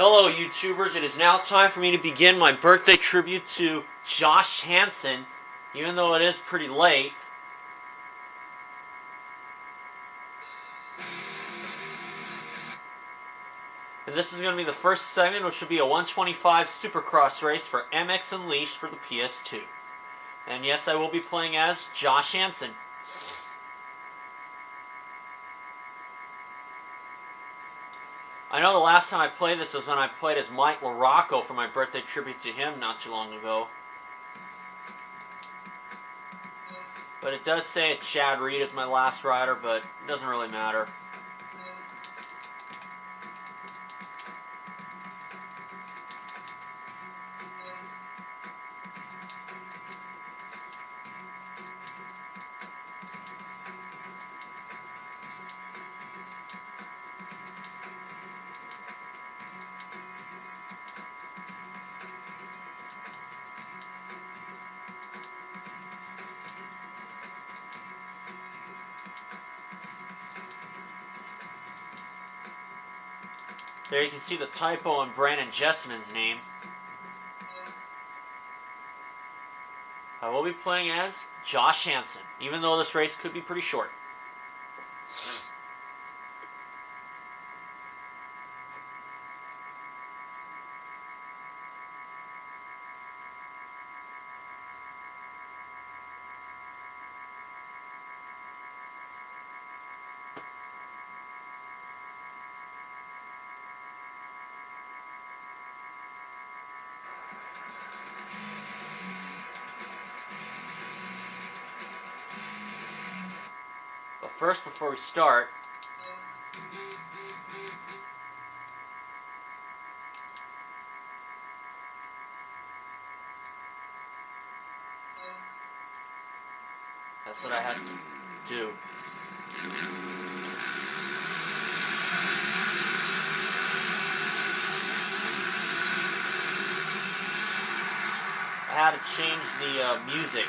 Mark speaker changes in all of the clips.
Speaker 1: Hello YouTubers, it is now time for me to begin my birthday tribute to Josh Hansen, even though it is pretty late. And this is going to be the first segment, which will be a 125 Supercross race for MX Unleashed for the PS2. And yes, I will be playing as Josh Hansen. I know the last time I played this was when I played as Mike LaRocco for my birthday tribute to him not too long ago. But it does say it's Chad Reed as my last rider, but it doesn't really matter. There you can see the typo in Brandon Jessman's name. I will be playing as Josh Hansen, even though this race could be pretty short. But first, before we start, that's what I had to do. I had to change the music.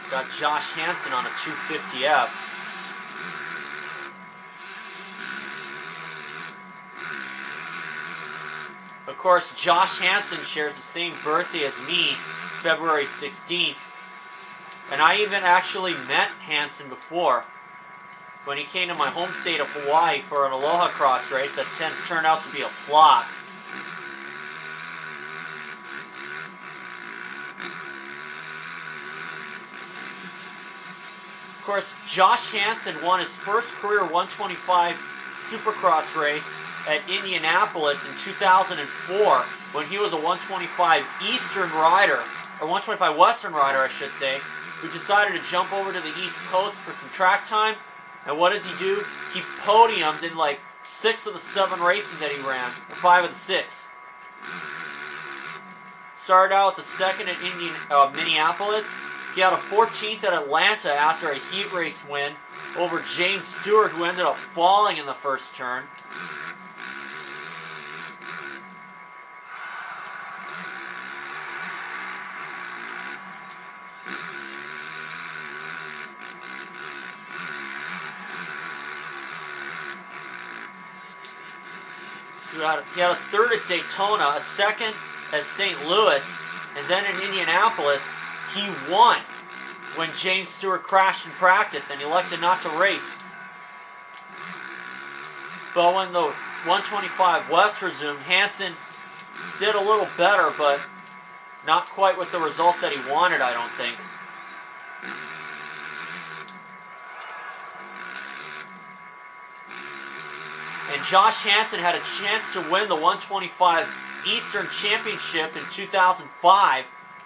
Speaker 1: Got Josh Hansen on a 250F. Of course, Josh Hansen shares the same birthday as me, February 16th. And I even actually met Hansen before when he came to my home state of Hawaii for an Aloha Cross race that turned out to be a flop. Of course, Josh Hansen won his first career 125 Supercross race at Indianapolis in 2004 when he was a 125 Eastern rider, or 125 Western rider, I should say, who decided to jump over to the East Coast for some track time. And what does he do? He podiumed in like 6 of the 7 races that he ran, or 5 of the 6. Started out with the 2nd at Minneapolis. He had a 14th at Atlanta after a heat race win over James Stewart, who ended up falling in the first turn. He had a 3rd at Daytona, a 2nd at St. Louis, and then in Indianapolis, he won when James Stewart crashed in practice and elected not to race. But when the 125 West resumed, Hansen did a little better, but not quite with the results that he wanted, I don't think. And Josh Hansen had a chance to win the 125 Eastern Championship in 2005,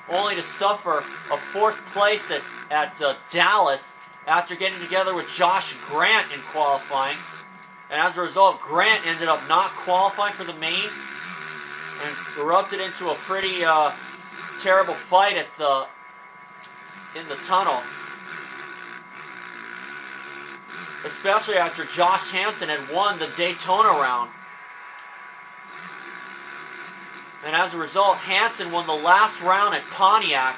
Speaker 1: only to suffer a 4th place at Dallas after getting together with Josh Grant in qualifying. And as a result, Grant ended up not qualifying for the main and erupted into a pretty terrible fight in the tunnel. Especially after Josh Hansen had won the Daytona round. And as a result, Hansen won the last round at Pontiac.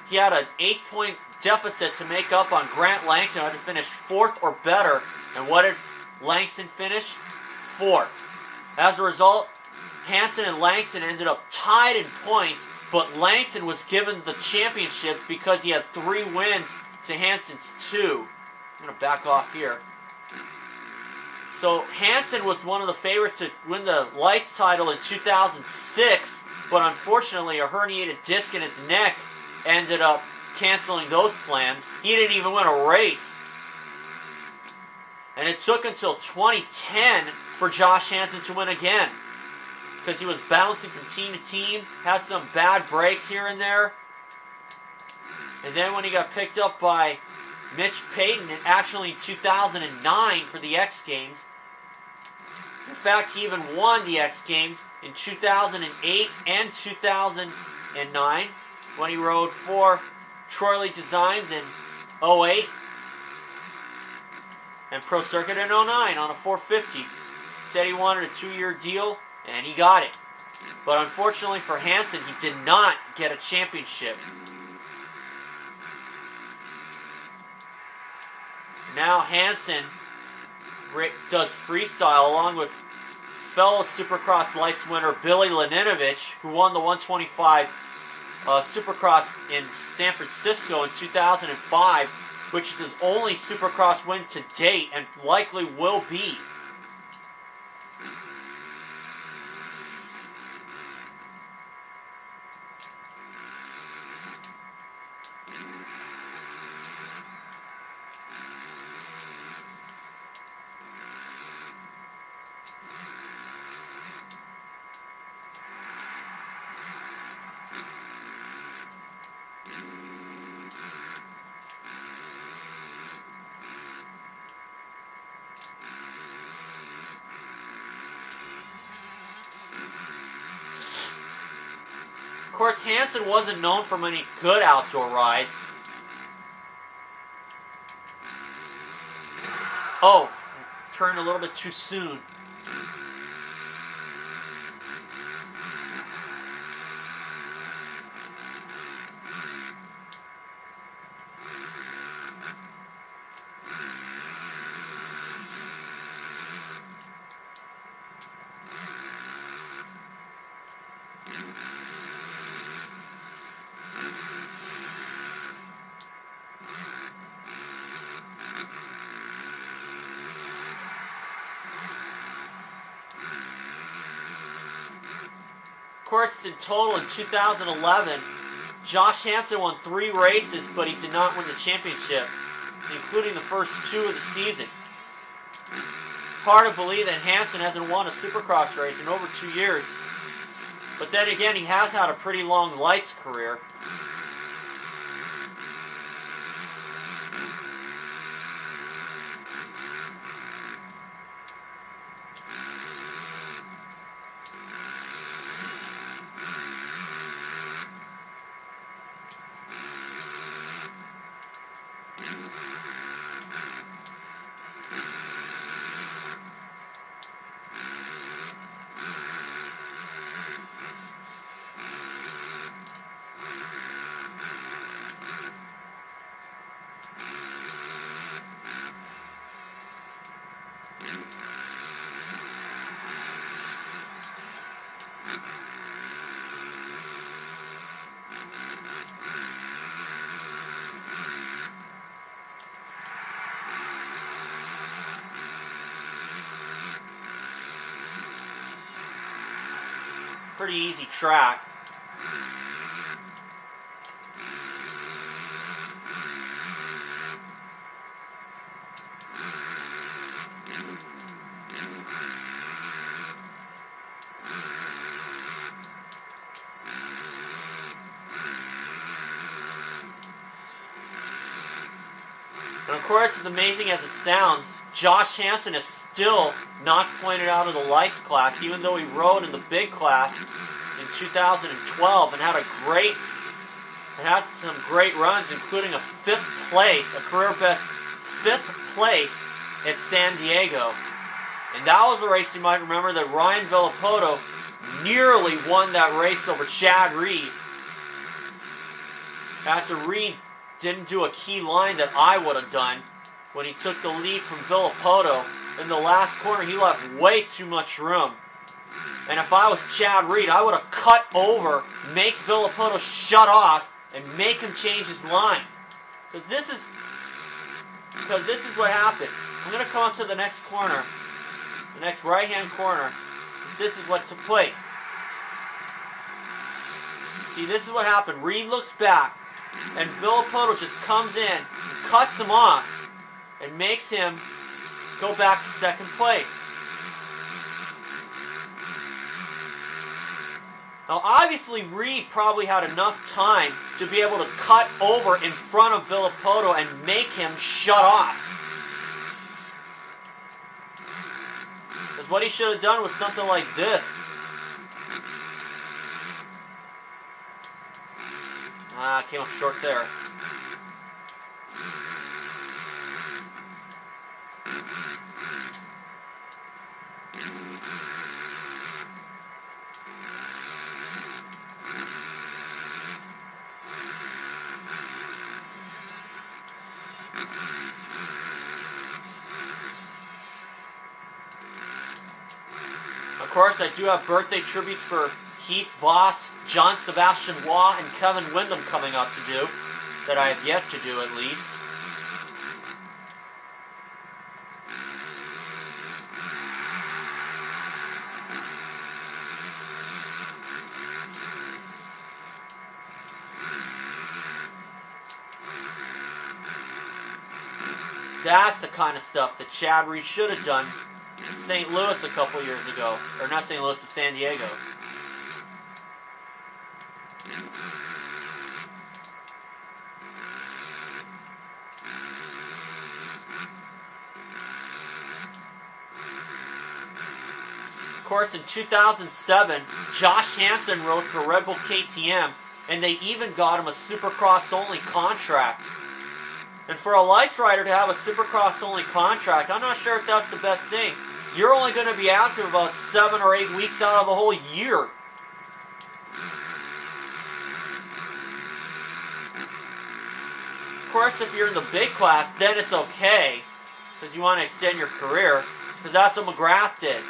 Speaker 1: He had an 8-point deficit to make up on Grant Langston, who had to finish 4th or better. And what did Langston finish? 4th. As a result, Hansen and Langston ended up tied in points, but Langston was given the championship because he had 3 wins to Hansen's 2. I'm going to back off here. So Hansen was one of the favorites to win the lights title in 2006, but unfortunately a herniated disc in his neck ended up canceling those plans. He didn't even win a race. And it took until 2010 for Josh Hansen to win again, because he was bouncing from team to team, had some bad breaks here and there. And then when he got picked up by Mitch Payton, and actually in 2009 for the X Games. In fact, he even won the X Games in 2008 and 2009 when he rode for Troy Lee Designs in 08 and Pro Circuit in 09 on a 450. Said he wanted a 2-year deal, and he got it. But unfortunately for Hansen, he did not get a championship. Now Hansen does freestyle along with fellow Supercross Lights winner Billy Laninovich, who won the 125 Supercross in San Francisco in 2005, which is his only Supercross win to date and likely will be. Of course, Hansen wasn't known for many good outdoor rides. Oh, I turned a little bit too soon. Of course, in total in 2011, Josh Hansen won 3 races, but he did not win the championship, including the first 2 of the season. Hard to believe that Hansen hasn't won a Supercross race in over 2 years. But then again, he has had a pretty long lights career. Pretty easy track. And of course, as amazing as it sounds, Josh Hansen is still not pointed out of the lights class, even though he rode in the big class in 2012 and had some great runs, including a 5th place, a career best 5th place at San Diego. And that was a race you might remember that Ryan Villapoto nearly won that race over Chad Reed, after Reed didn't do a key line that I would have done when he took the lead from Villapoto. In the last corner, he left way too much room. And if I was Chad Reed, I would have cut over, make Villapoto shut off, and make him change his line. Because this is what happened. I'm going to come up to the next corner, the next right-hand corner. This is what took place. See, this is what happened. Reed looks back, and Villapoto just comes in, and cuts him off, and makes him go back to second place. Now, obviously, Reed probably had enough time to be able to cut over in front of Villapoto and make him shut off. Because what he should have done was something like this. Came up short there. Of course, I do have birthday tributes for Heath Voss, John Sebastian Waugh, and Kevin Windham coming up to do, that I have yet to do at least. That's the kind of stuff that Chad Reed should have done in St. Louis a couple years ago. Or not St. Louis, but San Diego. Of course, in 2007, Josh Hansen rode for Red Bull KTM, and they even got him a Supercross-only contract. And for a life rider to have a Supercross-only contract, I'm not sure if that's the best thing. You're only going to be active about 7 or 8 weeks out of the whole year. Of course, if you're in the big class, then it's okay, because you want to extend your career, because that's what McGrath did.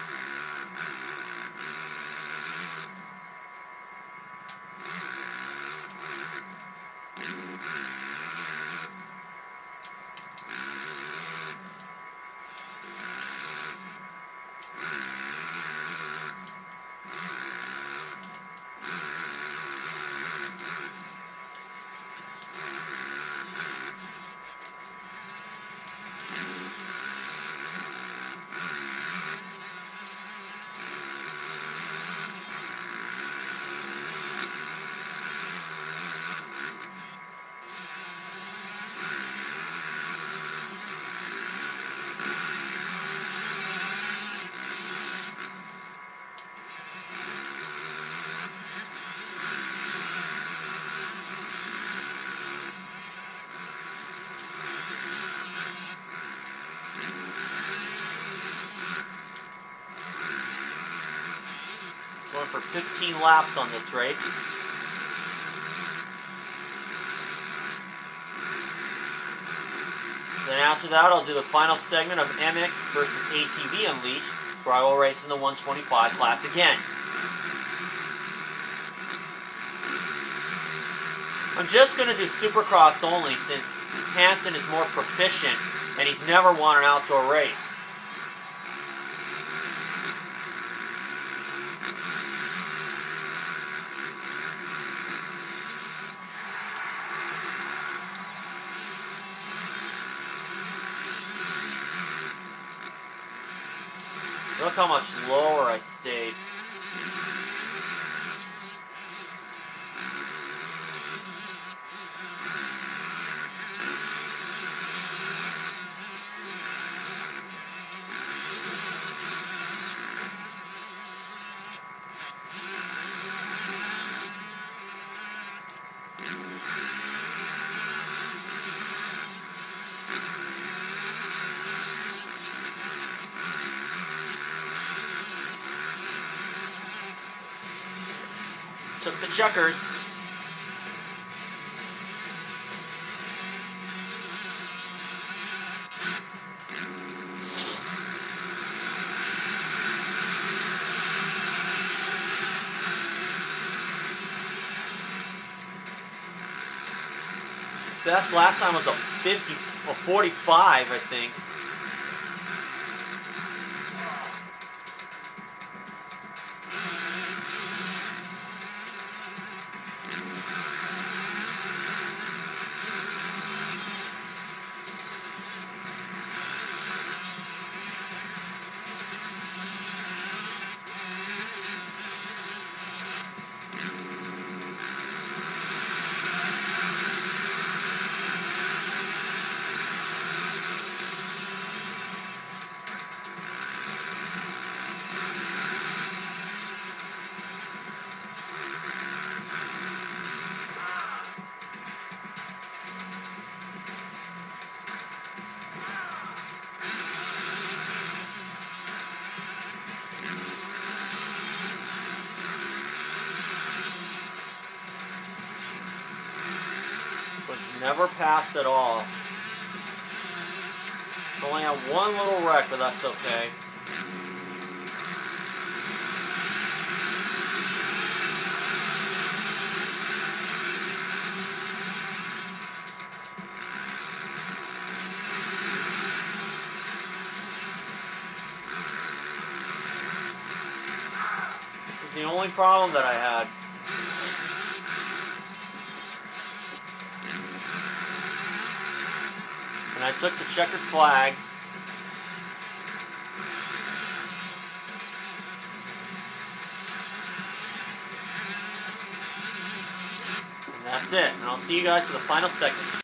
Speaker 1: Going for 15 laps on this race. Then after that, I'll do the final segment of MX versus ATV Unleashed, where I will race in the 125 class again. I'm just going to do Supercross only since Hansen is more proficient and he's never won an outdoor race. Look how much lower I stayed. Took the checkers. Best last time was a 45, I think. Never passed at all. Only had one little wreck, but that's okay. This is the only problem that I had. And I took the checkered flag. And that's it. And I'll see you guys for the final segment.